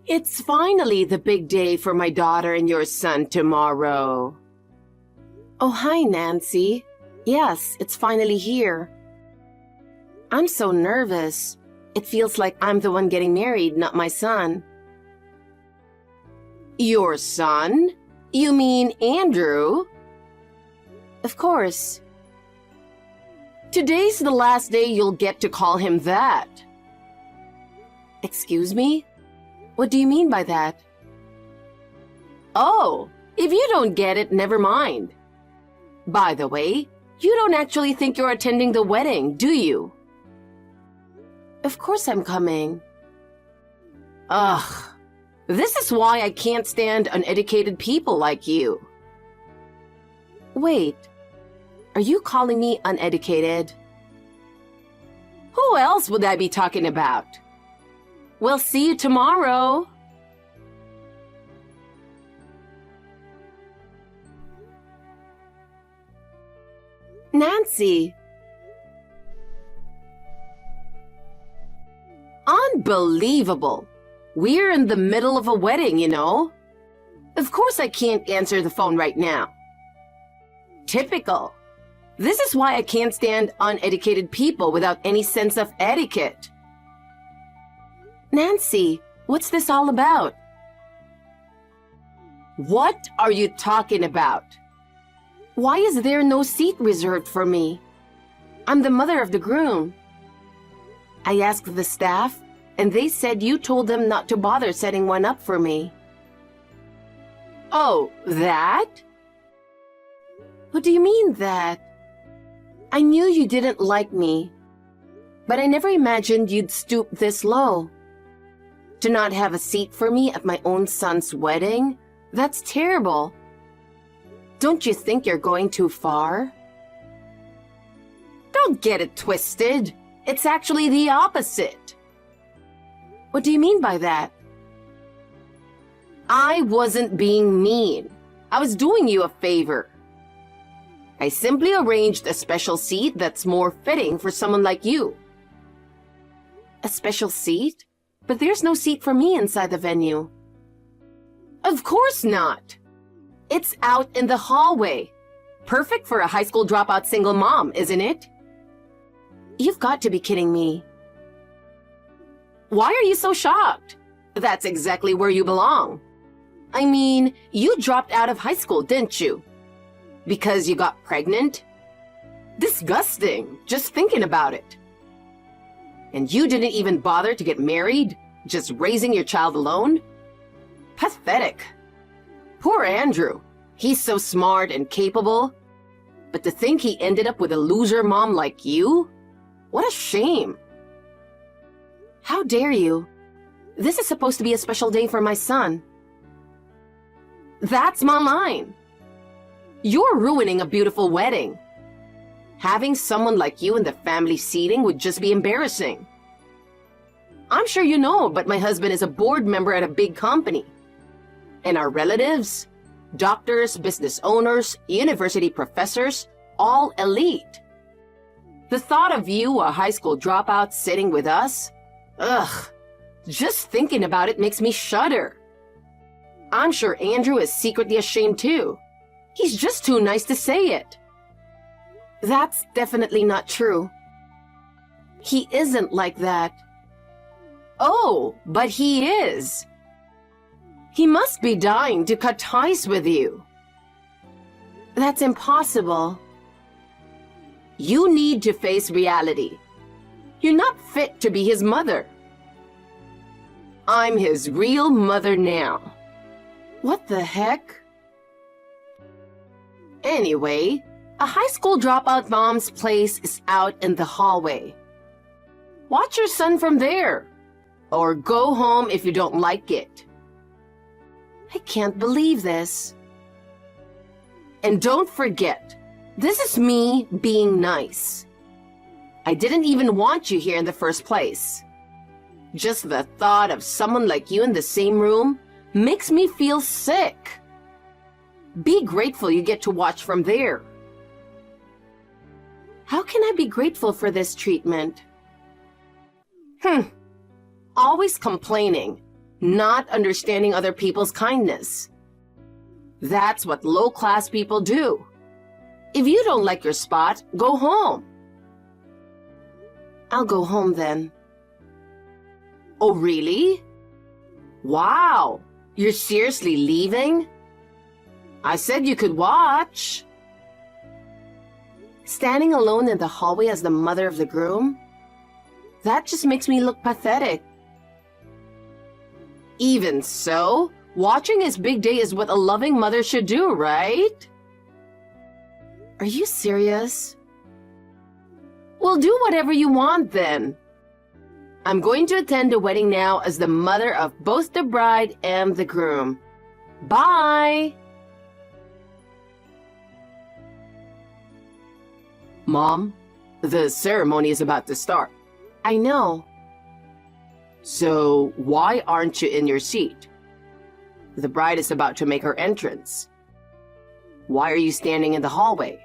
It's finally the big day for my daughter and your son tomorrow. Oh, hi, Nancy. Yes, it's finally here. I'm so nervous. It feels like I'm the one getting married, not my son. Your son? You mean Andrew? Of course. Today's the last day you'll get to call him that. Excuse me? What do you mean by that? Oh, if you don't get it, never mind. By the way, you don't actually think you're attending the wedding, do you? Of course I'm coming. Ugh, this is why I can't stand uneducated people like you. Wait, are you calling me uneducated? Who else would I be talking about? We'll see you tomorrow. Nancy. Unbelievable. We're in the middle of a wedding, you know. Of course I can't answer the phone right now. Typical. This is why I can't stand uneducated people without any sense of etiquette. Nancy, what's this all about? What are you talking about? Why is there no seat reserved for me? I'm the mother of the groom. I asked the staff, and they said you told them not to bother setting one up for me. Oh, that? What do you mean that? I knew you didn't like me, but I never imagined you'd stoop this low. To not have a seat for me at my own son's wedding? That's terrible. Don't you think you're going too far? Don't get it twisted. It's actually the opposite. What do you mean by that? I wasn't being mean. I was doing you a favor. I simply arranged a special seat that's more fitting for someone like you. A special seat? But there's no seat for me inside the venue. Of course not. It's out in the hallway. Perfect for a high school dropout single mom, isn't it? You've got to be kidding me. Why are you so shocked? That's exactly where you belong. I mean, you dropped out of high school, didn't you? Because you got pregnant? Disgusting, just thinking about it. And you didn't even bother to get married, just raising your child alone? Pathetic. Poor Andrew. He's so smart and capable. But to think he ended up with a loser mom like you? What a shame. How dare you? This is supposed to be a special day for my son. That's my line. You're ruining a beautiful wedding. Having someone like you in the family seating would just be embarrassing. I'm sure you know, but my husband is a board member at a big company. And our relatives, doctors, business owners, university professors, all elite. The thought of you, a high school dropout, sitting with us? Ugh, just thinking about it makes me shudder. I'm sure Andrew is secretly ashamed too. He's just too nice to say it. That's definitely not true. He isn't like that. Oh, but he is. He must be dying to cut ties with you. That's impossible. You need to face reality. You're not fit to be his mother. I'm his real mother now. What the heck? Anyway, a high school dropout mom's place is out in the hallway. Watch your son from there. Or go home if you don't like it. I can't believe this. And don't forget, this is me being nice. I didn't even want you here in the first place. Just the thought of someone like you in the same room makes me feel sick. Be grateful you get to watch from there. How can I be grateful for this treatment? Always complaining. not understanding other people's kindness. That's what low-class people do. If you don't like your spot, go home. I'll go home then. Oh, really? Wow, you're seriously leaving? I said you could watch. Standing alone in the hallway as the mother of the groom? That just makes me look pathetic. Even so, watching his big day is what a loving mother should do, right? Are you serious? Well, do whatever you want then. I'm going to attend the wedding now as the mother of both the bride and the groom. Bye! Mom, the ceremony is about to start. I know. So, why aren't you in your seat? The bride is about to make her entrance. Why are you standing in the hallway?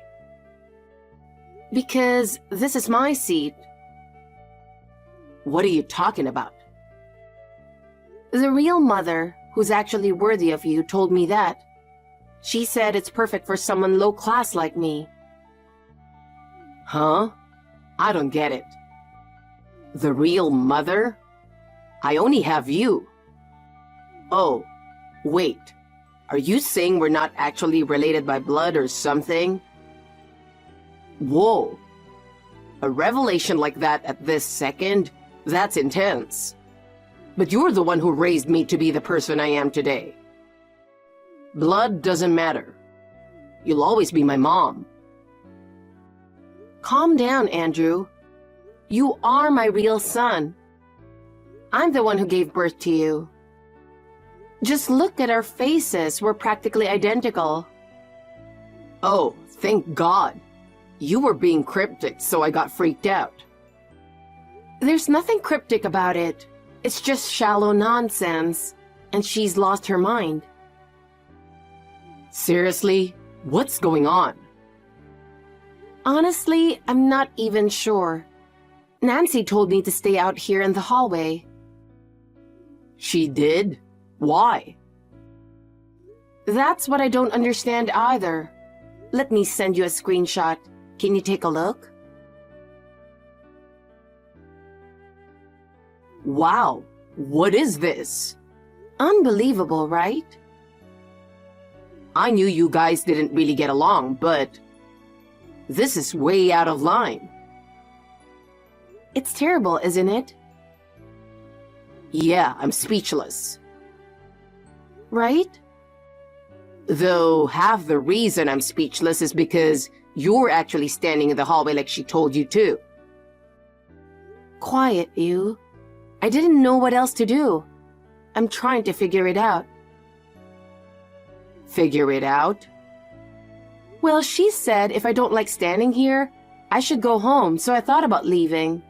Because this is my seat. What are you talking about? The real mother, who's actually worthy of you, told me that. She said it's perfect for someone low class like me. Huh? I don't get it. The real mother? I only have you. Oh, wait. Are you saying we're not actually related by blood or something? Whoa. A revelation like that at this second? That's intense. But you're the one who raised me to be the person I am today. Blood doesn't matter. You'll always be my mom. Calm down, Andrew. You are my real son. I'm the one who gave birth to you. Just look at our faces. We're practically identical. Oh, thank God. You were being cryptic, so I got freaked out. There's nothing cryptic about it. It's just shallow nonsense, and she's lost her mind. Seriously? What's going on? Honestly, I'm not even sure. Nancy told me to stay out here in the hallway. She did? Why? That's what I don't understand either. Let me send you a screenshot. Can you take a look? Wow, what is this? Unbelievable, right? I knew you guys didn't really get along, but this is way out of line. It's terrible, isn't it? Yeah, I'm speechless. Right? Though half the reason I'm speechless is because you're actually standing in the hallway like she told you to. Quiet, you. I didn't know what else to do. I'm trying to figure it out. Figure it out? Well, she said if I don't like standing here, I should go home, so I thought about leaving.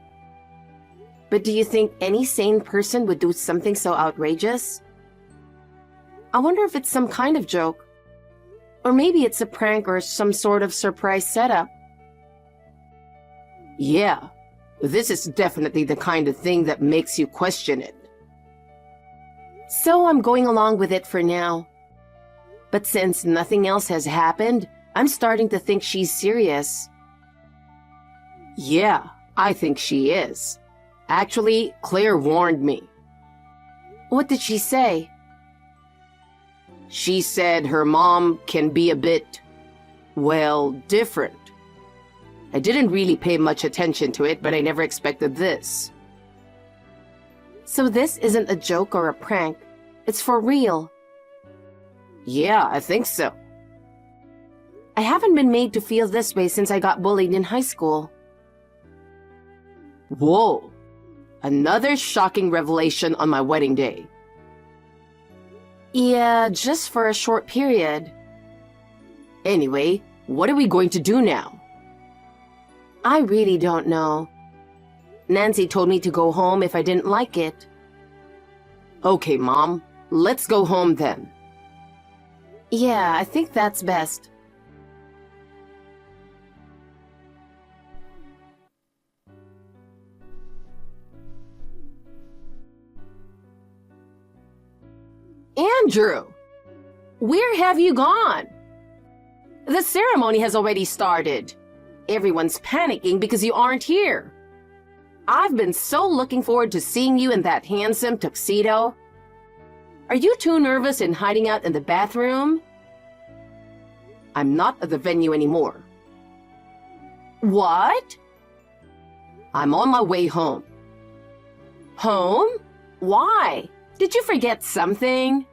But do you think any sane person would do something so outrageous? I wonder if it's some kind of joke. Or maybe it's a prank or some sort of surprise setup. Yeah, this is definitely the kind of thing that makes you question it. So I'm going along with it for now. But since nothing else has happened, I'm starting to think she's serious. Yeah, I think she is. Actually, Claire warned me. What did she say? She said her mom can be a bit, well, different. I didn't really pay much attention to it, but I never expected this. So this isn't a joke or a prank. It's for real. Yeah, I think so. I haven't been made to feel this way since I got bullied in high school. Whoa. Another shocking revelation on my wedding day. Yeah, just for a short period. Anyway, what are we going to do now? I really don't know. Nancy told me to go home if I didn't like it. Okay, Mom. Let's go home then. Yeah, I think that's best. Andrew, where have you gone? The ceremony has already started. Everyone's panicking because you aren't here. I've been so looking forward to seeing you in that handsome tuxedo. Are you too nervous in hiding out in the bathroom? I'm not at the venue anymore. What? I'm on my way home. Home? Why? Did you forget something?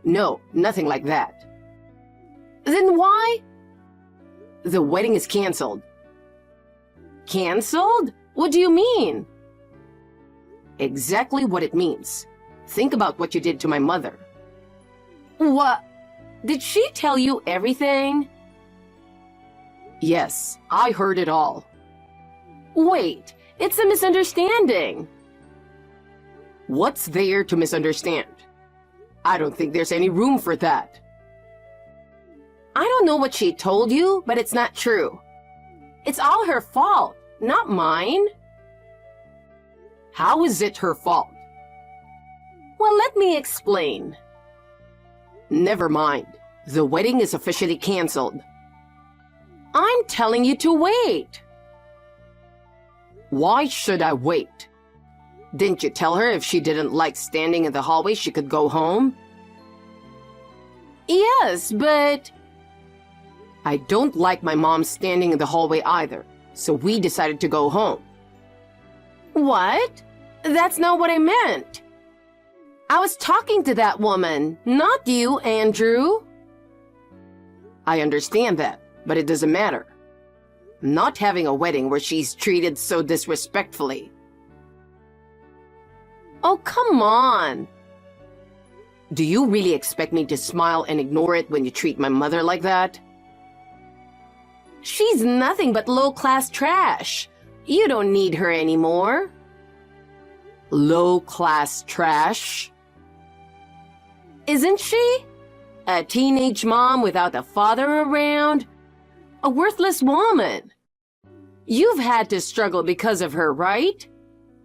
No, nothing like that. Then why? The wedding is canceled. Canceled? What do you mean? Exactly what it means. Think about what you did to my mother. What? Did she tell you everything? Yes, I heard it all. Wait, it's a misunderstanding. What's there to misunderstand? I don't think there's any room for that. I don't know what she told you, but it's not true. It's all her fault, not mine. How is it her fault? Well, let me explain. Never mind. The wedding is officially canceled. I'm telling you to wait. Why should I wait? Didn't you tell her if she didn't like standing in the hallway, she could go home? Yes, but... I don't like my mom standing in the hallway either, so we decided to go home. What? That's not what I meant. I was talking to that woman, not you, Andrew. I understand that, but it doesn't matter. I'm not having a wedding where she's treated so disrespectfully. Oh, come on. Do you really expect me to smile and ignore it when you treat my mother like that? She's nothing but low-class trash. You don't need her anymore. Low-class trash? Isn't she? A teenage mom without a father around? A worthless woman. You've had to struggle because of her, right?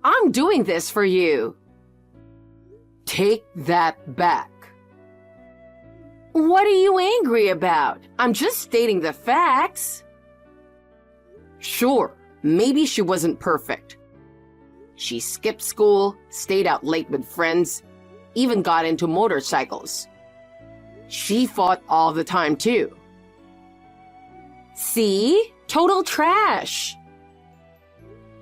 I'm doing this for you. Take that back. What are you angry about? I'm just stating the facts. Sure, maybe she wasn't perfect. She skipped school, stayed out late with friends, even got into motorcycles. She fought all the time too. See? Total trash.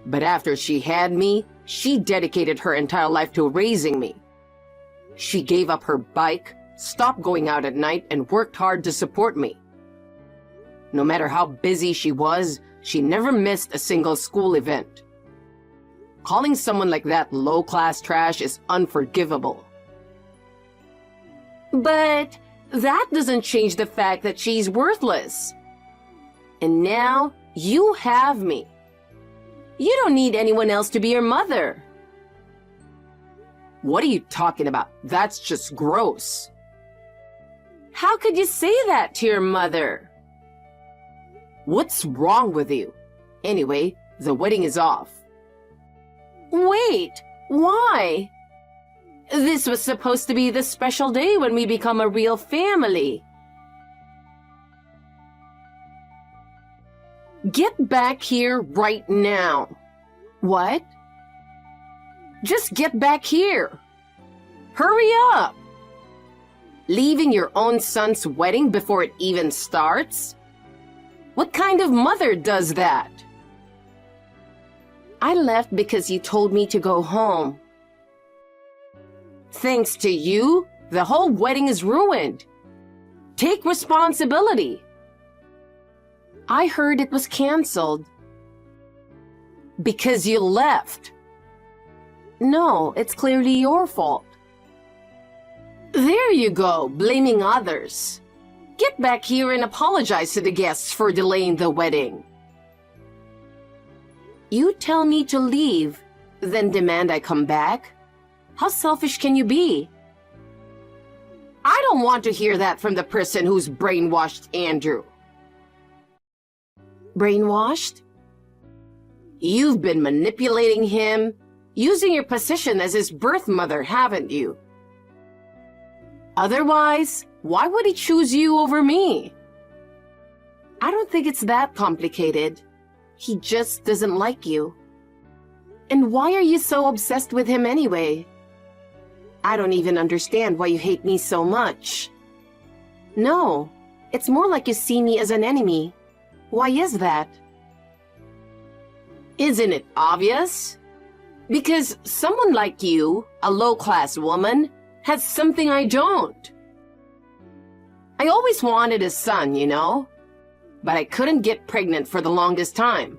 But after she had me, she dedicated her entire life to raising me. She gave up her bike, stopped going out at night, and worked hard to support me. No matter how busy she was, she never missed a single school event. Calling someone like that low-class trash is unforgivable. But that doesn't change the fact that she's worthless. And now you have me. You don't need anyone else to be your mother. What are you talking about? That's just gross. How could you say that to your mother? What's wrong with you? Anyway, the wedding is off. Wait, why? This was supposed to be the special day when we become a real family. Get back here right now. What? Just get back here. Hurry up. Leaving your own son's wedding before it even starts? What kind of mother does that? I left because you told me to go home. Thanks to you, the whole wedding is ruined. Take responsibility. I heard it was canceled. Because you left. No, it's clearly your fault. There you go, blaming others. Get back here and apologize to the guests for delaying the wedding. You tell me to leave, then demand I come back? How selfish can you be? I don't want to hear that from the person who's brainwashed Andrew. Brainwashed? You've been manipulating him, using your position as his birth mother, haven't you? Otherwise, why would he choose you over me? I don't think it's that complicated. He just doesn't like you. And why are you so obsessed with him anyway? I don't even understand why you hate me so much. No, it's more like you see me as an enemy. Why is that? Isn't it obvious? Because someone like you, a low-class woman, has something I don't. I always wanted a son, you know, but I couldn't get pregnant for the longest time.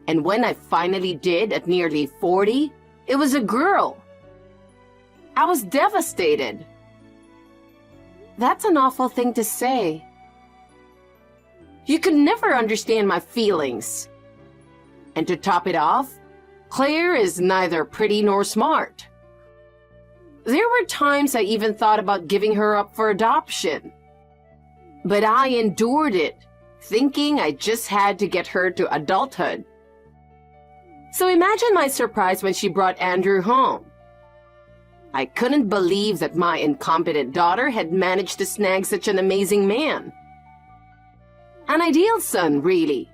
And when I finally did at nearly 40, it was a girl. I was devastated. That's an awful thing to say. You could never understand my feelings. And to top it off, Claire is neither pretty nor smart. There were times I even thought about giving her up for adoption. But I endured it, thinking I just had to get her to adulthood. So imagine my surprise when she brought Andrew home. I couldn't believe that my incompetent daughter had managed to snag such an amazing man. An ideal son, really.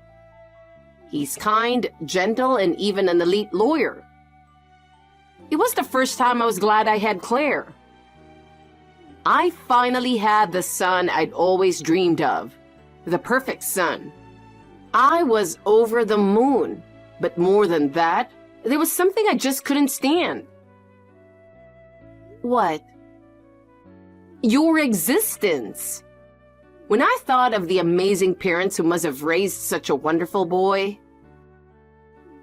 He's kind, gentle, and even an elite lawyer. It was the first time I was glad I had Claire. I finally had the son I'd always dreamed of, the perfect son. I was over the moon, but more than that, there was something I just couldn't stand. What? Your existence. When I thought of the amazing parents who must have raised such a wonderful boy,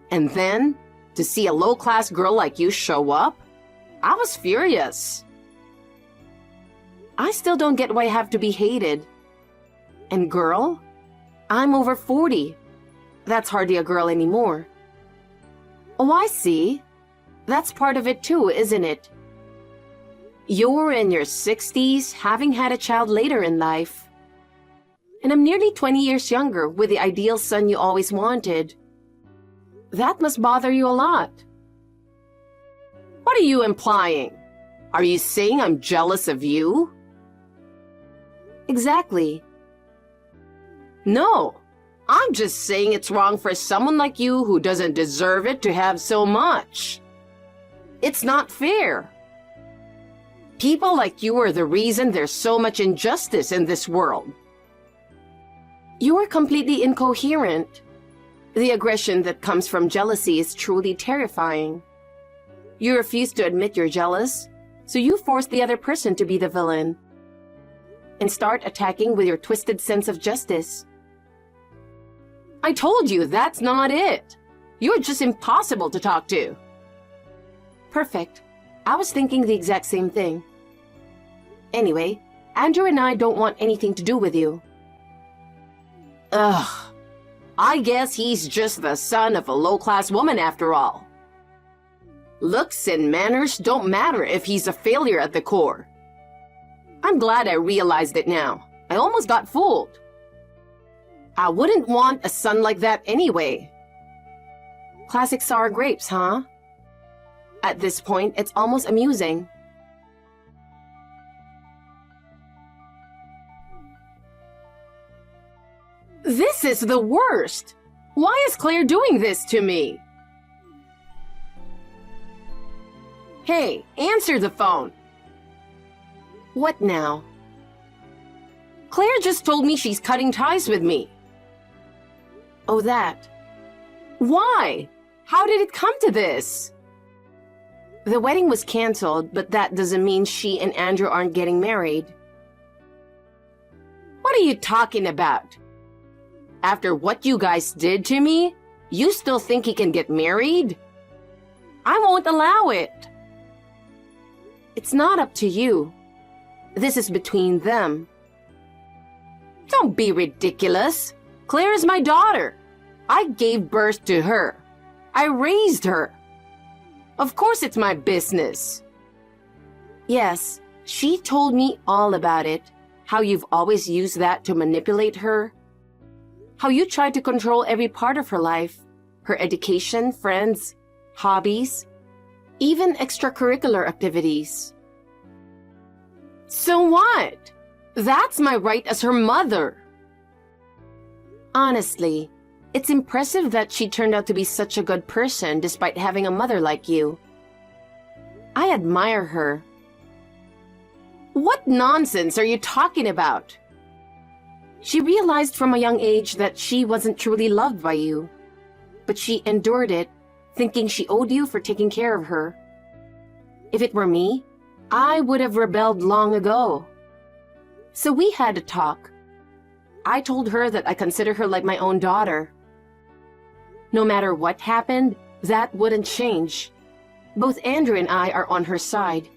and then to see a low-class girl like you show up, I was furious. I still don't get why I have to be hated. And girl, I'm over 40. That's hardly a girl anymore. Oh, I see. That's part of it too, isn't it? You're in your 60s, having had a child later in life. And I'm nearly 20 years younger, with the ideal son you always wanted. That must bother you a lot. What are you implying? Are you saying I'm jealous of you? Exactly. No, I'm just saying it's wrong for someone like you who doesn't deserve it to have so much. It's not fair. People like you are the reason there's so much injustice in this world. You're completely incoherent. The aggression that comes from jealousy is truly terrifying. You refuse to admit you're jealous, so you force the other person to be the villain and start attacking with your twisted sense of justice. I told you that's not it. You're just impossible to talk to. Perfect. I was thinking the exact same thing. Anyway, Andrew and I don't want anything to do with you. Ugh. I guess he's just the son of a low-class woman after all. Looks and manners don't matter if he's a failure at the core. I'm glad I realized it now. I almost got fooled. I wouldn't want a son like that anyway. Classic sour grapes, huh? At this point, it's almost amusing. This is the worst! Why is Claire doing this to me? Hey, answer the phone. What now? Claire just told me she's cutting ties with me. Oh, that. Why? How did it come to this? The wedding was canceled, but that doesn't mean she and Andrew aren't getting married. What are you talking about? After what you guys did to me, you still think he can get married? I won't allow it. It's not up to you. This is between them. Don't be ridiculous. Claire is my daughter. I gave birth to her. I raised her. Of course it's my business. Yes, she told me all about it. How you've always used that to manipulate her. How you tried to control every part of her life. Her education, friends, hobbies, even extracurricular activities. So what? That's my right as her mother. Honestly, it's impressive that she turned out to be such a good person despite having a mother like you. I admire her. What nonsense are you talking about? She realized from a young age that she wasn't truly loved by you, but she endured it, thinking she owed you for taking care of her. If it were me, I would have rebelled long ago. So we had a talk. I told her that I consider her like my own daughter. No matter what happened, that wouldn't change. Both Andrew and I are on her side.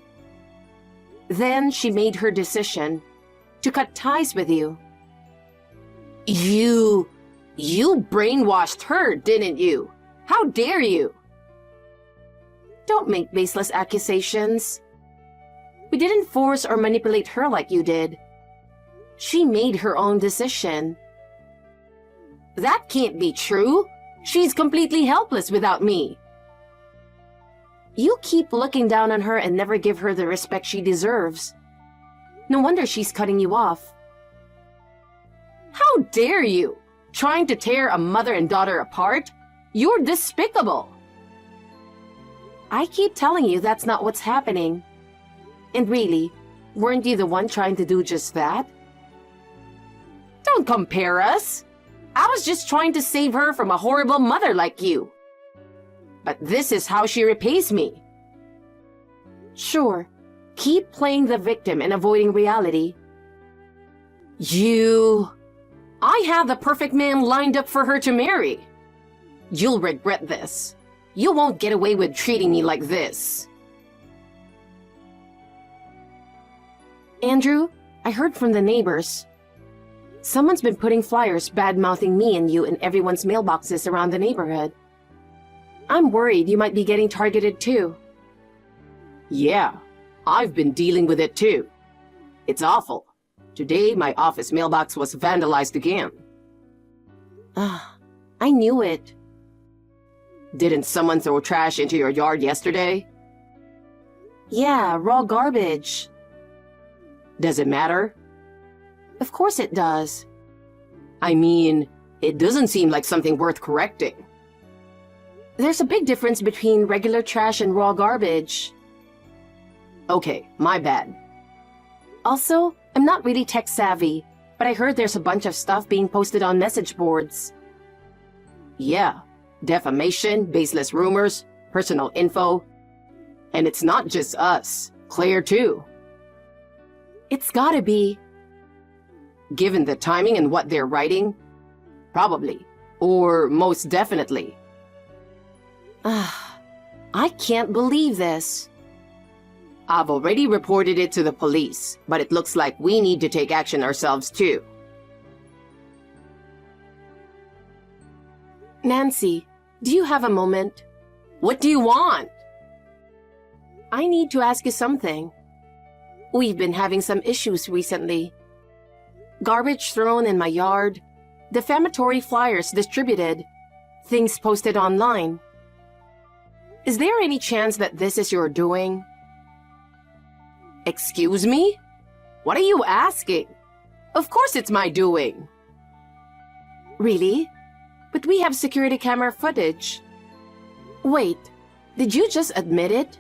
Then she made her decision to cut ties with you. You brainwashed her, didn't you? How dare you? Don't make baseless accusations. We didn't force or manipulate her like you did. She made her own decision. That can't be true. She's completely helpless without me. You keep looking down on her and never give her the respect she deserves. No wonder she's cutting you off. How dare you? Trying to tear a mother and daughter apart? You're despicable. I keep telling you that's not what's happening. And really, weren't you the one trying to do just that? Don't compare us. I was just trying to save her from a horrible mother like you. But this is how she repays me. Sure, keep playing the victim and avoiding reality. I had the perfect man lined up for her to marry. You'll regret this. You won't get away with treating me like this. Andrew, I heard from the neighbors. Someone's been putting flyers bad-mouthing me and you in everyone's mailboxes around the neighborhood. I'm worried you might be getting targeted too. Yeah, I've been dealing with it too. It's awful. Today, my office mailbox was vandalized again. I knew it. Didn't someone throw trash into your yard yesterday? Yeah, raw garbage. Does it matter? Of course it does. I mean, it doesn't seem like something worth correcting. There's a big difference between regular trash and raw garbage. Okay, my bad. Also, I'm not really tech savvy, but I heard there's a bunch of stuff being posted on message boards. Yeah, defamation, baseless rumors, personal info. And it's not just us, Claire too. It's gotta be. Given the timing and what they're writing, probably, or most definitely. I can't believe this. I've already reported it to the police, but it looks like we need to take action ourselves too. Nancy, do you have a moment? What do you want? I need to ask you something. We've been having some issues recently. Garbage thrown in my yard, defamatory flyers distributed, things posted online. Is there any chance that this is your doing? Excuse me? What are you asking? Of course it's my doing. Really? But we have security camera footage. Wait, did you just admit it?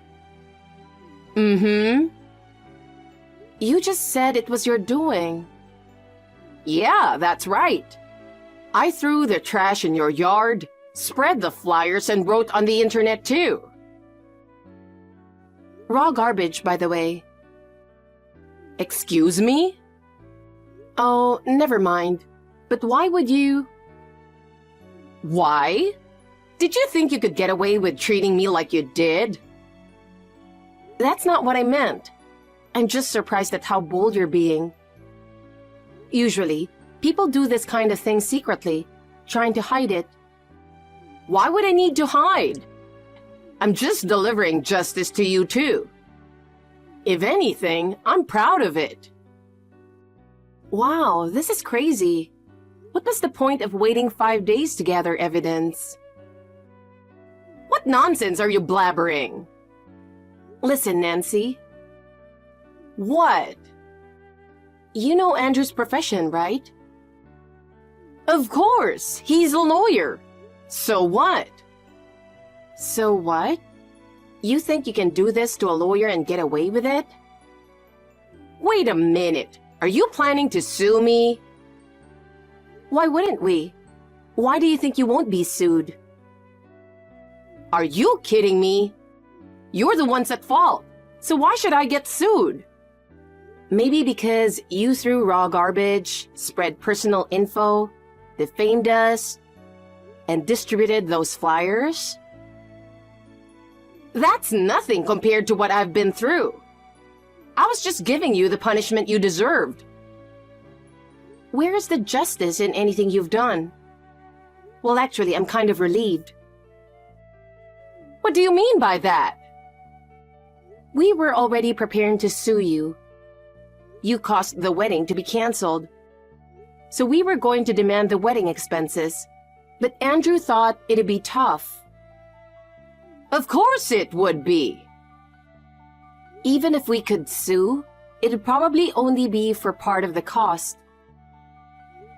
Mm-hmm. You just said it was your doing. Yeah, that's right. I threw the trash in your yard, spread the flyers, and wrote on the internet too. Raw garbage, by the way. Excuse me? Oh, never mind. But why would you? Why? Did you think you could get away with treating me like you did? That's not what I meant. I'm just surprised at how bold you're being. Usually, people do this kind of thing secretly, trying to hide it. Why would I need to hide? I'm just delivering justice to you too. If anything, I'm proud of it. Wow, this is crazy. What was the point of waiting 5 days to gather evidence? What nonsense are you blabbering? Listen, Nancy. What? You know Andrew's profession, right? Of course, he's a lawyer. So what? So what? You think you can do this to a lawyer and get away with it? Wait a minute. Are you planning to sue me? Why wouldn't we? Why do you think you won't be sued? Are you kidding me? You're the ones at fault. So why should I get sued? Maybe because you threw raw garbage, spread personal info, defamed us, and distributed those flyers? That's nothing compared to what I've been through. I was just giving you the punishment you deserved. Where is the justice in anything you've done? Well, actually, I'm kind of relieved. What do you mean by that? We were already preparing to sue you. You caused the wedding to be canceled. So we were going to demand the wedding expenses. But Andrew thought it'd be tough. Of course it would be. Even if we could sue, it'd probably only be for part of the cost.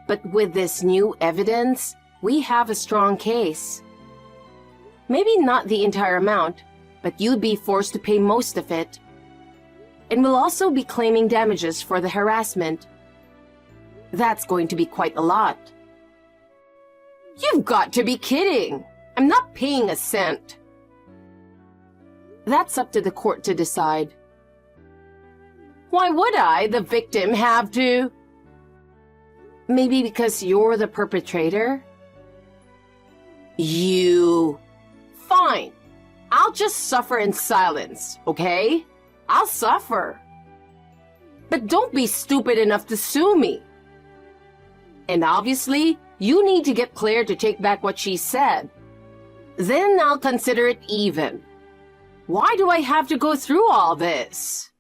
But with this new evidence, we have a strong case. Maybe not the entire amount, but you'd be forced to pay most of it. And we'll also be claiming damages for the harassment. That's going to be quite a lot. You've got to be kidding! I'm not paying a cent. That's up to the court to decide. Why would I, the victim, have to? Maybe because you're the perpetrator? You... Fine. I'll just suffer in silence, okay? I'll suffer. But don't be stupid enough to sue me. And obviously, you need to get Claire to take back what she said. Then I'll consider it even. Why do I have to go through all this?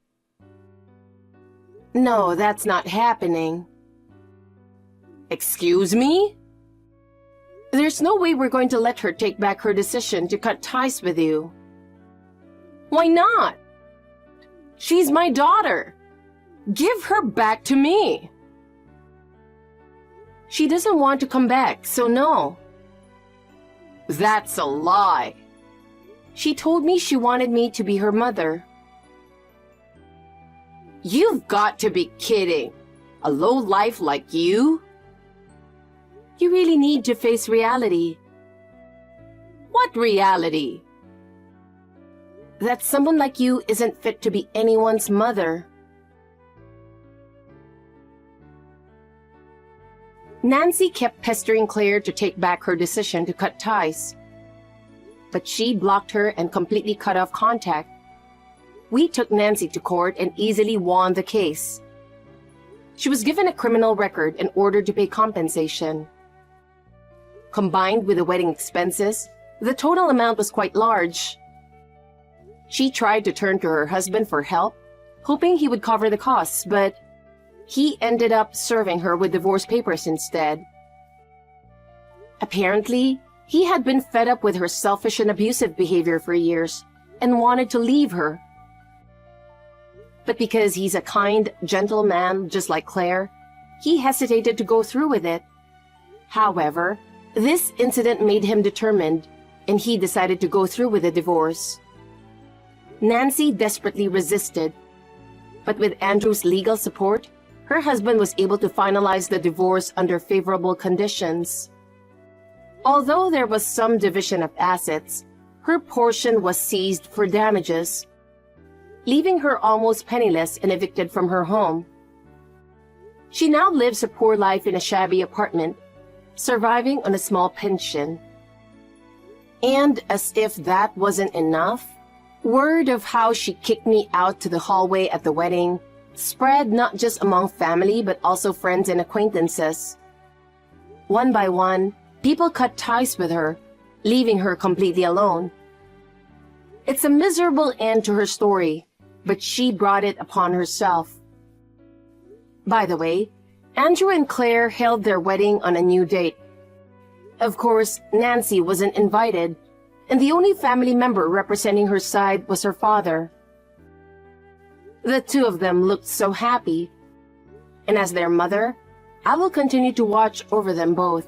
No, that's not happening. Excuse me? There's no way we're going to let her take back her decision to cut ties with you. Why not? She's my daughter. Give her back to me. She doesn't want to come back, so no. That's a lie. She told me she wanted me to be her mother. You've got to be kidding. A lowlife like you? You really need to face reality. What reality? That someone like you isn't fit to be anyone's mother. Nancy kept pestering Claire to take back her decision to cut ties. But she blocked her and completely cut off contact. We took Nancy to court and easily won the case. She was given a criminal record and ordered to pay compensation. Combined with the wedding expenses, the total amount was quite large. She tried to turn to her husband for help, hoping he would cover the costs, but he ended up serving her with divorce papers instead. Apparently, he had been fed up with her selfish and abusive behavior for years and wanted to leave her. But because he's a kind, gentle man just like Claire, he hesitated to go through with it. However, this incident made him determined, and he decided to go through with the divorce. Nancy desperately resisted, but with Andrew's legal support, her husband was able to finalize the divorce under favorable conditions. Although there was some division of assets, her portion was seized for damages, leaving her almost penniless and evicted from her home. She now lives a poor life in a shabby apartment, surviving on a small pension. And as if that wasn't enough, word of how she kicked me out to the hallway at the wedding spread not just among family but also friends and acquaintances. One by one, people cut ties with her, leaving her completely alone. It's a miserable end to her story, but she brought it upon herself. By the way, Andrew and Claire held their wedding on a new date. Of course, Nancy wasn't invited, and the only family member representing her side was her father. The two of them looked so happy. And as their mother, I will continue to watch over them both.